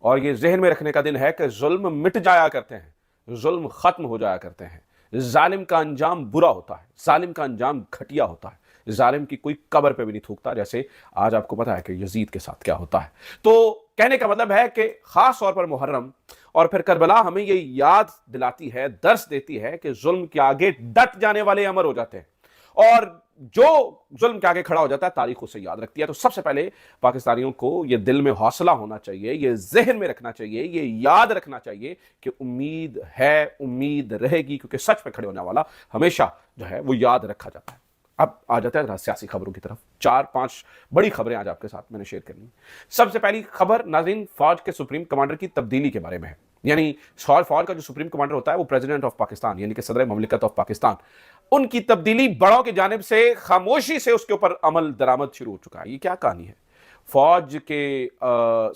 और ये जहन में रखने का दिन है कि जुल्म मिट जाया करते हैं, जुल्म खत्म हो जाया करते हैं। जालिम का अंजाम बुरा होता है, जालिम का अंजाम घटिया होता है, जालिम की कोई कब्र पे भी नहीं थूकता, जैसे आज आपको पता है कि यजीद के साथ क्या होता है। तो कहने का मतलब है कि खास तौर पर मुहर्रम और फिर करबला हमें ये याद दिलाती है, दर्स देती है कि जुल्म के आगे डट जाने वाले अमर हो जाते हैं, और जो जुल्म के आगे खड़ा हो जाता है तारीख उसे याद रखती है। तो सबसे पहले पाकिस्तानियों को ये दिल में हौसला होना चाहिए, ये जहन में रखना चाहिए, ये याद रखना चाहिए कि उम्मीद है, उम्मीद रहेगी, क्योंकि सच पे खड़े होने वाला हमेशा जो है वो याद रखा जाता है। अब आ जाता है सियासी खबरों की तरफ। 4-5 बड़ी खबरें आज आपके साथ मैंने शेयर करनी। सबसे पहली खबर नाज़रीन फौज के सुप्रीम कमांडर की तब्दीली के बारे में है। यानी फौज का जो सुप्रीम कमांडर होता है वो प्रेसिडेंट ऑफ पाकिस्तान यानी कि सदर ममलिकत ऑफ पाकिस्तान, उनकी तब्दीली बड़ों की जानिब से खामोशी से उसके ऊपर अमल दरामद शुरू हो चुका है। ये क्या कहानी है? फौज के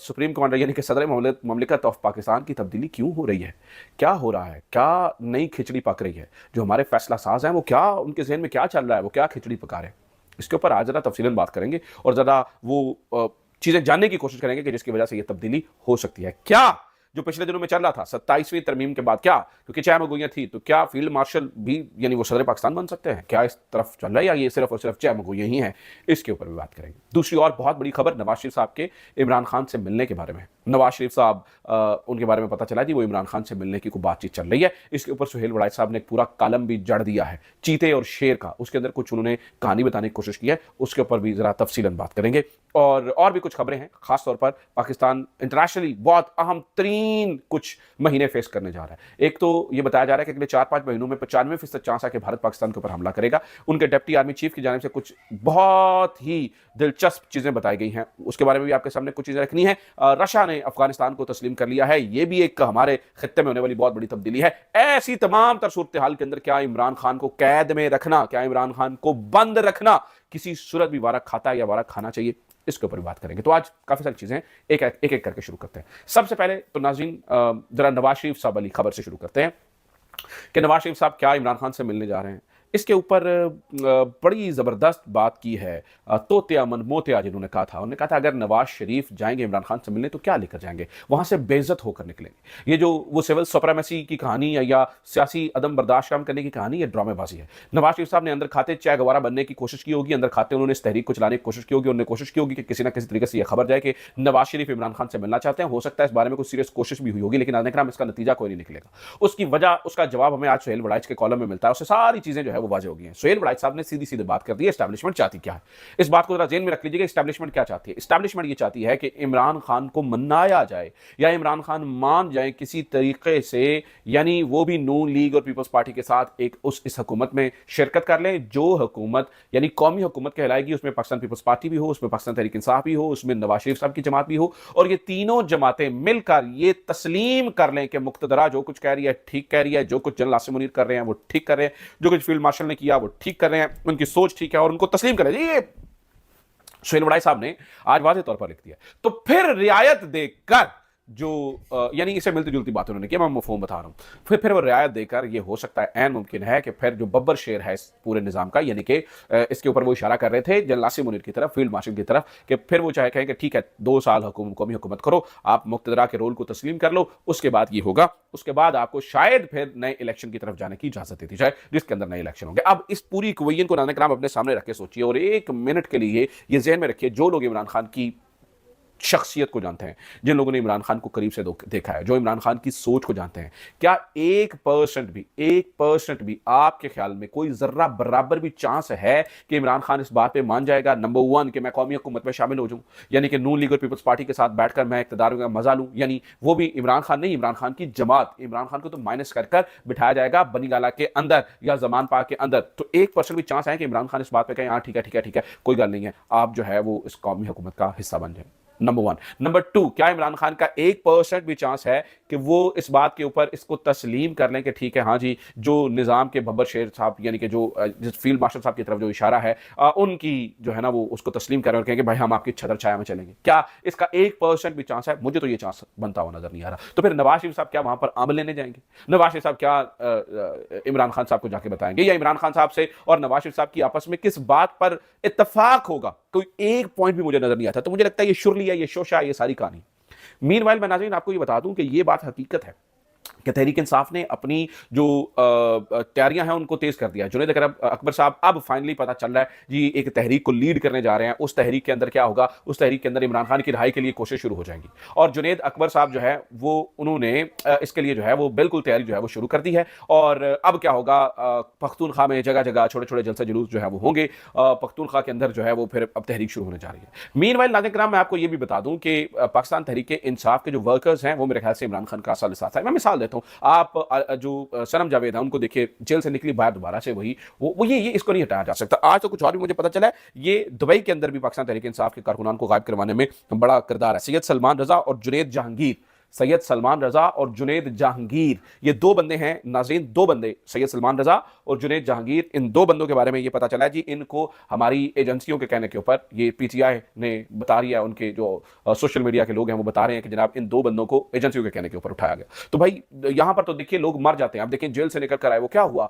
सुप्रीम कमांडर यानी कि सदर ममलिकत ऑफ पाकिस्तान की तब्दीली क्यों हो रही है? क्या हो रहा है? क्या नई खिचड़ी पक रही है? जो हमारे फैसला साज हैं वो क्या, उनके जहन में क्या चल रहा है, वो क्या खिचड़ी पका रहे हैं? इसके ऊपर आज ज़रा तफसीलन बात करेंगे और ज़रा वो चीज़ें जानने की कोशिश करेंगे कि जिसकी वजह से ये तब्दीली हो सकती है। क्या जो पिछले दिनों में चल रहा था 27वीं तरमीम के बाद, क्या क्योंकि चाय मगोइयाँ थी तो क्या फील्ड मार्शल भी यानी वो सदर पाकिस्तान बन सकते हैं? क्या इस तरफ चल रहा है या ये सिर्फ और सिर्फ चाय मगोइयाँ ही हैं? इसके ऊपर भी बात करेंगे। दूसरी और बहुत बड़ी खबर नवाज शरीफ साहब के इमरान खान से मिलने के बारे में। नवाज शरीफ साहब उनके बारे में पता चला जी वो इमरान खान से मिलने की कोई बातचीत चल रही है। इसके ऊपर सुहेल वड़ाई साहब ने एक पूरा कॉलम भी जड़ दिया है, चीते और शेर का। उसके अंदर कुछ उन्होंने कहानी बताने की कोशिश की है, उसके ऊपर भी जरा तफसीलन बात करेंगे। और भी कुछ खबरें हैं, खासतौर पर पाकिस्तान इंटरनेशनली बहुत अहम तरीन कुछ महीने फेस करने जा रहा है। एक तो ये बताया जा रहा है कि अगले 4-5 महीनों में 95% चांस है कि भारत पाकिस्तान के ऊपर हमला करेगा। उनके डिप्टी आर्मी चीफ की जानिब से कुछ बहुत ही दिलचस्प चीजें बताई गई हैं, उसके बारे में भी आपके सामने कुछ चीजें रखनी है। रशिया ने अफगानिस्तान को तस्लीम कर लिया है, ये भी एक हमारे खित्ते में होने वाली बहुत बड़ी तब्दीली है। ऐसी तमाम तर सूरत हाल के अंदर क्या इमरान खान को कैद में रखना, क्या इमरान खान को बंद रखना किसी सूरत भी वारा खाता है या वारा खाना चाहिए? इसके ऊपर भी बात करेंगे। तो आज काफी सारी चीजें एक एक करके शुरू करते हैं। सबसे पहले तो नाज़रीन जरा नवाज शरीफ साहब वाली खबर से शुरू करते हैं कि नवाज शरीफ साहब क्या इमरान खान से मिलने जा रहे हैं। इसके ऊपर बड़ी ज़बरदस्त बात की है तोते अमन मोतिया जिन्होंने कहा था। उन्होंने कहा था अगर नवाज शरीफ जाएंगे इमरान खान से मिलने तो क्या लेकर जाएंगे, वहां से बेइज्जत होकर निकलेंगे। ये जो वो सिविल सुप्रीमेसी की कहानी है या सियासी अदम बर्दाश्त काम करने की कहानी, ये ड्रामेबाजी है। नवाज शरीफ साहब ने अंदर खाते चाय गवारा बनने की कोशिश की होगी, अंदर खाते उन्होंने इस तहरीक को चलाने की कोशिश की होगी, उन्होंने कोशिश की होगी कि किसी ना किसी तरीके से यह खबर जाए कि नवाज शरीफ इमरान खान से मिलना चाहते हैं। हो सकता है इस बारे में कुछ सीरियस कोशिश भी हुई होगी, लेकिन नाज़रीन इसका नतीजा कोई नहीं निकलेगा। उसकी वजह, उसका जवाब हमें आज सुहेल वड़ाइच के कॉलम में मिलता है, उससे सारी चीजें जो है वो वाज़ेह हो गई हैं। सुहेल वड़ाइच साहब ने सीधी सीधी बात कर दी है, एस्टैब्लिशमेंट चाहती क्या है। इस बात को जरा जेन में रख लीजिएगा, एस्टैब्लिशमेंट क्या चाहती है। एस्टैब्लिशमेंट ये चाहती है कि इमरान खान को मनाया जाए या इमरान खान मान जाए किसी तरीके से, यानी वो भी नून लीग और पीपल्स पार्टी के साथ एक इस हुकूमत में शिरकत कर लें, जो हुकूमत यानी कौमी हुकूमत कहलाएगी। उसमें पाकिस्तान पीपल्स पार्टी भी हो, उसमें पाकिस्तान तहरीक इंसाफ भी हो, उसमें नवाज शरीफ साहब की जमात भी हो, और ये तीनों जमातें मिलकर ये तस्लीम कर लें कि मुक्तदरा जो कुछ कह रही है ठीक कह रही है, जो कुछ जनरल आसिम मुनीर कर रहे हैं वो ठीक कर रहे हैं, जो कुछ फील्ड मार्शल ने किया वो ठीक कर रहे हैं, उनकी सोच ठीक है, और उनको तस्लीम करें। ये सुहेल वड़ाई साहब ने आज वाज़ेह तौर पर लिख दिया। तो फिर रियायत देकर जो यानी इसे मिलती जुलती बात उन्होंने की, मैं मफहूम बता रहा हूं। फिर वो रियायत देकर ये हो सकता है, ऐन मुमकिन है कि फिर जो बब्बर शेर है इस पूरे निजाम का, यानी कि इसके ऊपर वो इशारा कर रहे थे जनरल आसिम मुनीर की तरफ, फील्ड मार्शल की तरफ, कि फिर वो चाहे कहें कि ठीक है 2 साल कौमी हुकूमत करो, आप मुक्तदरा के रोल को तस्लीम कर लो, उसके बाद ये होगा, उसके बाद आपको शायद फिर नए इलेक्शन की तरफ जाने की इजाजत देती जाए, जिसके अंदर नए इलेक्शन होंगे। अब इस पूरी क्वेश्चन को नाज़रीन अपने सामने रख के सोचिए और 1 मिनट के लिए ये जहन में रखिए, जो लोग इमरान खान की शख्सियत को जानते हैं, जिन लोगों ने इमरान खान को करीब से देखा है, जो इमरान खान की सोच को जानते हैं, क्या 1% भी आपके ख्याल में कोई जर्रा बराबर भी चांस है कि इमरान खान इस बात पे मान जाएगा, नंबर 1 कि मैं कौमी हुकूमत में शामिल हो जाऊं, यानी कि नून लीग और पीपल्स पार्टी के साथ बैठकर मैं इक़्तिदार का मजा लूं, यानी वो भी इमरान खान नहीं, इमरान खान की जमात, इमरान खान को तो माइनस कर बिठाया जाएगा बनीगाला के अंदर या जमान पाक के अंदर। तो 1% भी चांस है कि इमरान खान इस बात पे कहें हाँ ठीक है कोई गल नहीं है, आप जो है वो इस कौमी हुकूमत का हिस्सा बन जाए। नंबर 1। नंबर 2, क्या इमरान खान का 1% भी चांस है कि वो इस बात के ऊपर इसको तस्लीम कर लें कि ठीक है हाँ जी, जो निज़ाम के बब्बर शेर साहब यानी कि जो फील्ड मार्शल साहब की तरफ जो इशारा है उनकी जो है ना वो उसको तस्लीम करें और कहेंगे भाई हम आपकी छतर छाया में चलेंगे? क्या इसका 1% भी चांस है? मुझे तो ये चांस बनता हुआ नजर नहीं आ रहा। तो फिर नवाज शरीफ साहब क्या वहां पर अमल लेने जाएंगे? नवाज शरीफ साहब क्या इमरान खान साहब को जाके बताएंगे, या इमरान खान साहब से और नवाज शरीफ साहब की आपस में किस बात पर इत्तेफाक होगा? कोई एक पॉइंट भी मुझे नजर नहीं आता। तो मुझे लगता है ये शुरली है, ये शोशा है, ये सारी कहानी मीनवाइल मैं नाज़रीन आपको ये बता दूं कि ये बात हकीकत है कि तहरीक इंसाफ ने अपनी जो तैयारियां हैं उनको तेज कर दिया। जुनैद अकबर साहब अब फाइनली पता चल रहा है जी, एक तहरीक को लीड करने जा रहे हैं। उस तहरीक के अंदर क्या होगा, उस तहरीक के अंदर इमरान खान की रिहाई के लिए कोशिश शुरू हो जाएंगी। और जुनैद अकबर साहब जो है वो उन्होंने इसके लिए जो है वो बिल्कुल तैयारी जो है वो शुरू कर दी है। और अब क्या होगा, पख्तूनख्वा में जगह जगह छोटे छोटे जलसे जुलूस जो है वो होंगे। पख्तूनख्वा के अंदर जो है वो फिर अब तहरीक शुरू होने जा रही है। मीनवाइल नाज़रीन किराम मैं आपको ये भी बता दूं कि पाकिस्तान तहरीक इंसाफ के जो वर्कर्स हैं वो मेरे ख्याल से इमरान खान का साथ साथ है। मैं मिसाल देता हूँ, आप जो सनम जावेद है उनको देखिए, जेल से निकली बाहर दोबारा से वही वो ये इसको नहीं हटाया जा सकता। आज तो कुछ और भी मुझे पता चला है, ये दुबई के अंदर भी पाकिस्तान तहरीक इंसाफ के कारकुनान को गायब करवाने में बड़ा किरदार है। सैयद सलमान रजा और जुनैद जहांगीर, सैयद सलमान रजा और जुनैद जहांगीर, ये दो बंदे हैं नाज़रीन, दो बंदे, सैयद सलमान रजा और जुनैद जहांगीर। इन दो बंदों के बारे में ये पता चला है जी, इनको हमारी एजेंसियों के कहने के ऊपर, ये पीटीआई ने बता रही है, उनके जो सोशल मीडिया के लोग हैं वो बता रहे हैं कि जनाब इन दो बंदों को एजेंसियों के कहने के ऊपर उठाया गया। तो भाई यहां पर तो देखिए लोग मर जाते हैं। आप देखिए जेल से निकल कर आए, वो क्या हुआ,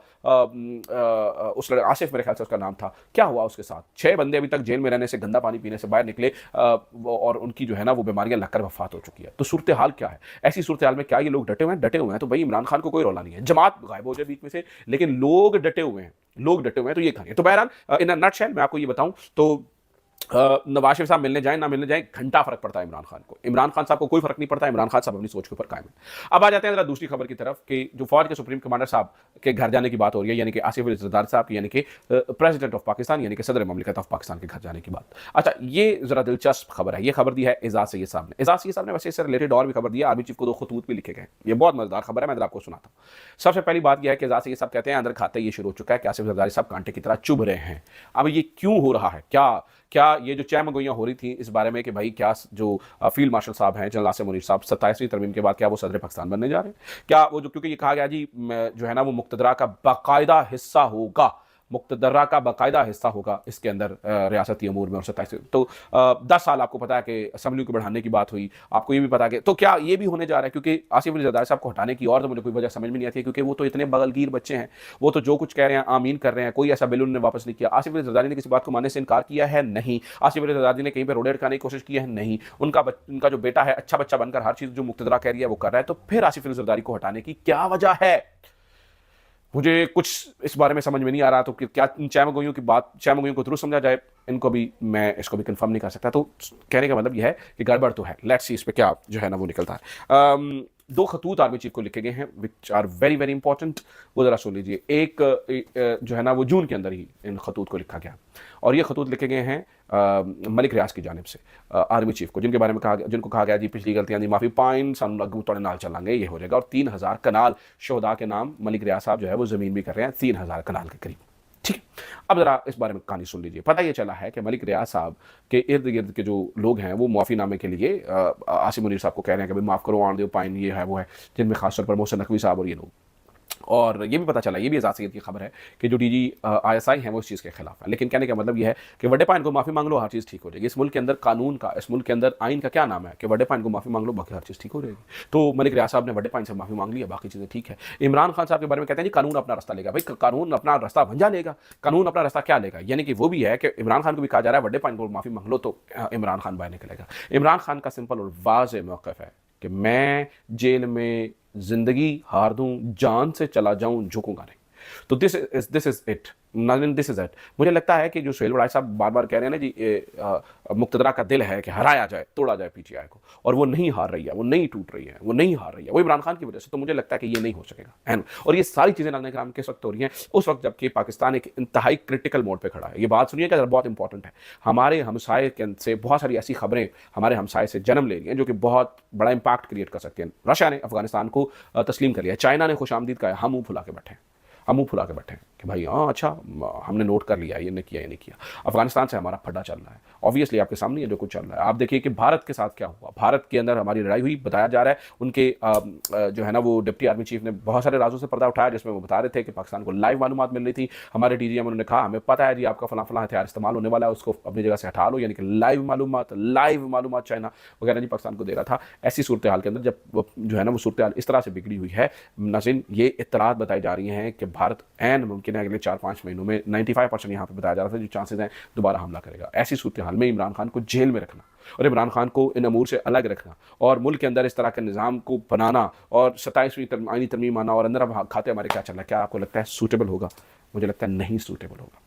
उस आसिफ मेरे ख्याल से उसका नाम था, क्या हुआ उसके साथ, 6 बंदे अभी तक जेल में रहने से, गंदा पानी पीने से बाहर निकले और उनकी जो है ना वो बीमारियां लगकर वफात हो चुकी है। तो सूरत हाल क्या है, ऐसी सूरत हाल में क्या ये लोग डटे हुए हैं? तो भाई इमरान खान को कोई रोला नहीं है, जमात गायब हो जाए बीच में से, लेकिन लोग डटे हुए हैं, तो ये कहानी है। तो बहरहाल इन अ नटशेल मैं आपको ये बताऊं तो नवाज शरीफ साहब मिलने जाए ना मिलने जाए, घंटा फर्क पड़ता है इमरान खान को। इमरान खान साहब को कोई फर्क नहीं पड़ता, इमरान खान साहब अपनी सोच के ऊपर कायम है। अब आ जाते हैं जरा दूसरी खबर की तरफ कि जो फौज के सुप्रीम कमांडर साहब के घर जाने की बात हो रही है, यानी कि आसिफ अली जरदारी साहब की, यानी कि प्रेसिडेंट ऑफ पाकिस्तान, यानी कि सदर ममलिकत ऑफ पाकिस्तान के घर जाने की बात। अच्छा, ये जरा दिलचस्प खबर है। ये खबर दी है एजाज सैयद साहब ने। एजाज सैयद साहब ने वैसे इससे रिलेटेड और भी खबर दी है, आर्मी चीफ को 2 खतूत भी लिखे गए। ये बहुत मजेदार खबर है, मैं आपको सुनाता हूँ। सबसे पहली बात यह है कि एजाज सैयद साहब कहते हैं अंदर खाते ये शुरू हो चुका है कि आसिफ जरदारी साहब कांटे की तरह चुभ रहे हैं। अब ये क्यों हो रहा है, क्या ये जो चहमगोइयां हो रही थी इस बारे में कि भाई क्या जो फील्ड मार्शल साहब हैं, जनरल आसिम मुनीर साहब 27वीं तरमीम के बाद क्या वो सदर पाकिस्तान बनने जा रहे हैं? क्या वो जो, क्योंकि ये कहा गया जी जो है ना वो मुक्तदरा का बाकायदा हिस्सा होगा, मुक्तदरा का बाकायदा हिस्सा होगा इसके अंदर रियासती अमूर में। और 27 तो 10 साल आपको पता है कि असम्बली को बढ़ाने की बात हुई, आपको ये भी पता है कि तो क्या ये भी होने जा रहा है? क्योंकि आसिफ अली जरदारी साहब को हटाने की और तो मुझे कोई वजह समझ में नहीं आती है, क्योंकि वो तो इतने बगलगीर बच्चे हैं, वो तो जो कुछ कह रहे हैं आमीन कर रहे हैं, कोई ऐसा बिल उन्होंने वापस नहीं किया। आसिफ अली जरदारी ने किसी बात को मानने से इनकार किया है? नहीं। आसिफ अली जरदारी ने कहीं पर रोड़े अटकाने की कोशिश की है? नहीं। उनका जो बेटा है अच्छा बच्चा बनकर हर चीज़ जो मुक्तदरा कह रही है वो कर रहा है, तो फिर आसिफ अली जरदारी को हटाने की क्या वजह है? मुझे कुछ इस बारे में समझ में नहीं आ रहा। तो क्या चैमगोइयों को दुरुस्त समझा जाए, इनको भी मैं इसको भी कंफर्म नहीं कर सकता। तो कहने का मतलब यह है कि गड़बड़ तो है। लेट्स सी इस पे क्या जो है ना वो निकलता है। 2 खतूत आर्मी चीफ को लिखे गए हैं which are very very important, वो जरा सुन लीजिए। एक जो है ना वो जून के अंदर ही इन खतूत को लिखा गया, और ये खतूत लिखे गए हैं मलिक रियाज की जानिब से आर्मी चीफ को, जिनको कहा गया जी पिछली गलतियां दी माफी पाइन सानू अगू तोड़े नाल चलांगे, ये हो जाएगा। और 3000 कनाल शोहदा के नाम मलिक रियाज साहब जो है वो जमीन भी कर रहे हैं, 3000 कनाल के करीब। ठीक है, अब जरा इस बारे में कहानी सुन लीजिए। पता ये चला है कि मलिक रियाज साहब के इर्द गिर्द के जो लोग हैं वो मुआफीनामे के लिए आसिम मुनीर साहब को कह रहे हैं कि भाई माफ़ करो, आन दो पाइन, ये है वो है, जिनमें खासतौर पर मोहसिन नकवी साहब और ये लोग। और ये भी पता चला, ये भी एजाज सैयद की खबर है कि जो डीजी आईएसआई हैं वो इस चीज़ के खिलाफ है। लेकिन कहने का मतलब ये है कि वड्डे पाइन को माफ़ी मांग लो, हर चीज़ ठीक हो जाएगी। इस मुल्क के अंदर कानून का, इस मुल्क के अंदर आइन का क्या नाम है कि वड्डे पाइन को माफ़ी मांग लो, बाकी हर चीज़ ठीक हो जाएगी। तो मलिक रियाज साहब ने वड्डे पाइन से माफ़ी मांग लिया, बाकी चीज़ें ठीक है। इमरान खान साहब के बारे में कहते हैं जी कानून अपना रास्ता लेगा। भाई कानून अपना रास्ता भंजा लेगा, कानून अपना रास्ता क्या लेगा? यानी कि वो भी है कि इमरान खान को भी कहा जा रहा है वड्डे पाइन को माफ़ी मांग लो तो इमरान खान बाहर निकलेगा। इमरान खान का सिंपल और वाज़ेह मौक़िफ़ है कि मैं जेल में जिंदगी हार दूं, जान से चला जाऊं, झुकूंगा नहीं। तो this is it, this is it. मुझे लगता है कि जो सुहेल वड़ाई साहब बार बार कह रहे हैं ना जी मुक्तदरा का दिल है कि हराया जाए, तोड़ा जाए पीटीआई को, और वो नहीं हार रही है, वो नहीं टूट रही है, वो नहीं हार रही है, वो इमरान खान की वजह से। तो मुझे लगता है कि ये नहीं हो सकेगा। और ये सारी चीज़ें नाज़रीन किराम किस वक्त हो रही हैं? उस वक्त जबकि पाकिस्तान एक इंतहाई क्रिटिकल मोड पर खड़ा है। ये बात सुनिए कि बहुत इंपॉर्टेंट है। हमारे हमसाए से बहुत सारी ऐसी खबरें हमारे हमसाए से जन्म ले रही हैं जो कि बहुत बड़ा इंपैक्ट क्रिएट कर सकती हैं। रशिया ने अफगानिस्तान को तस्लीम कर लिया, चाइना ने खुशामदीद कहा, हम मुँह फुला के बैठे हैं, हम मुँह फुला के बैठे हैं कि भाई हाँ अच्छा हमने नोट कर लिया, ये नहीं किया, ये नहीं किया। अफगानिस्तान से हमारा फड्डा चल रहा है, ऑब्वियसली आपके सामने है जो कुछ चल रहा है। आप देखिए कि भारत के साथ क्या हुआ, भारत के अंदर हमारी लड़ाई हुई, बताया जा रहा है उनके जो है ना वो डिप्टी आर्मी चीफ ने बहुत सारे राजों से पर्दा उठाया जिसमें वो बता रहे थे कि पाकिस्तान को लाइव मालूमात मिल रही थी। हमारे डीजीएम उन्होंने कहा हमें पता है जी आपका फला फला हथियार इस्तेमाल होने वाला है, उसको अपनी जगह से हटा लो, यानी कि लाइव मालूमात चाइना वगैरह जी पाकिस्तान को दे रहा था। ऐसी सूरत हाल के अंदर जब जो है ना वो सूरत हाल इस तरह से बिगड़ी हुई है नाज़रीन, ये इत्तलात बताई जा रही हैं कि भारत ऐन मुमकिन मुमकिन है अगले 4-5 महीनों में 95% यहाँ पे बताया जा रहा था जो चांसेस हैं दोबारा हमला करेगा। ऐसी सूरत हाल में इमरान खान को जेल में रखना और इमरान खान को इन अमूर से अलग रखना और मुल्क के अंदर इस तरह के निज़ाम को बनाना और 27वीं आईनी तरमीम आना और अंदर अब खाते हमारे क्या चल रहा है, क्या आपको लगता है सूटेबल होगा? मुझे लगता है नहीं सूटेबल होगा।